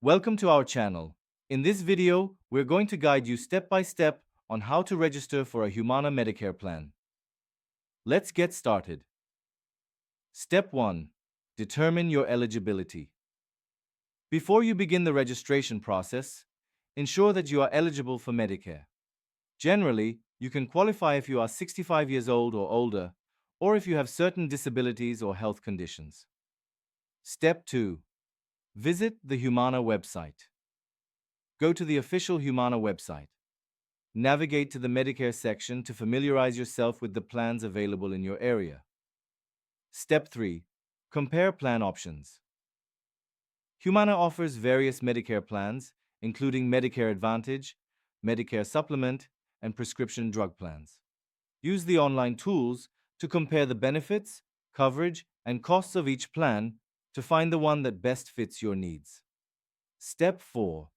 Welcome to our channel. In this video, we're going to guide you step by step on how to register for a Humana Medicare plan. Let's get started. Step 1. Determine your eligibility. Before you begin the registration process, ensure that you are eligible for Medicare. Generally, you can qualify if you are 65 years old or older, or if you have certain disabilities or health conditions. Step 2. Visit the Humana website. Go to the official Humana website. Navigate to the Medicare section to familiarize yourself with the plans available in your area. Step 3. Compare plan options. Humana offers various Medicare plans, including Medicare Advantage, Medicare Supplement, and prescription drug plans. Use the online tools to compare the benefits, coverage, and costs of each plan to find the one that best fits your needs. Step 4.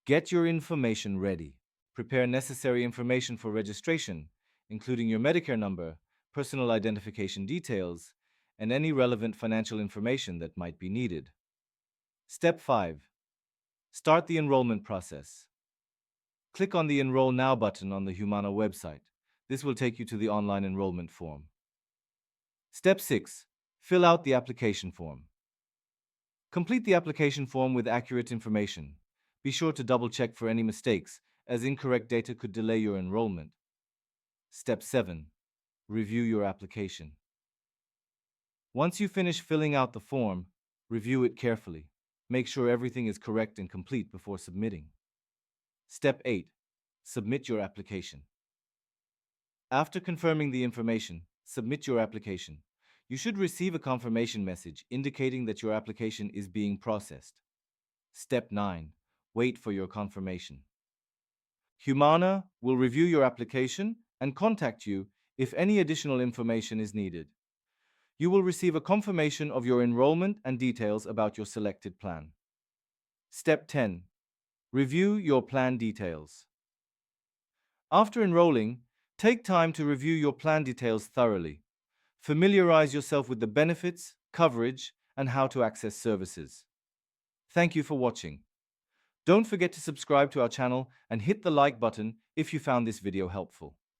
Get your information ready. Prepare necessary information for registration, including your Medicare number, personal identification details, and any relevant financial information that might be needed. Step 5. Start the enrollment process. Click on the Enroll Now button on the Humana website. This will take you to the online enrollment form. Step 6. Fill out the application form. Complete the application form with accurate information. Be sure to double-check for any mistakes, as incorrect data could delay your enrollment. Step 7. Review your application. Once you finish filling out the form, review it carefully. Make sure everything is correct and complete before submitting. Step 8. Submit your application. After confirming the information, submit your application. You should receive a confirmation message indicating that your application is being processed. Step 9. Wait for your confirmation. Humana will review your application and contact you if any additional information is needed. You will receive a confirmation of your enrollment and details about your selected plan. Step 10. Review your plan details. After enrolling, take time to review your plan details thoroughly. Familiarize yourself with the benefits, coverage, and how to access services. Thank you for watching. Don't forget to subscribe to our channel and hit the like button if you found this video helpful.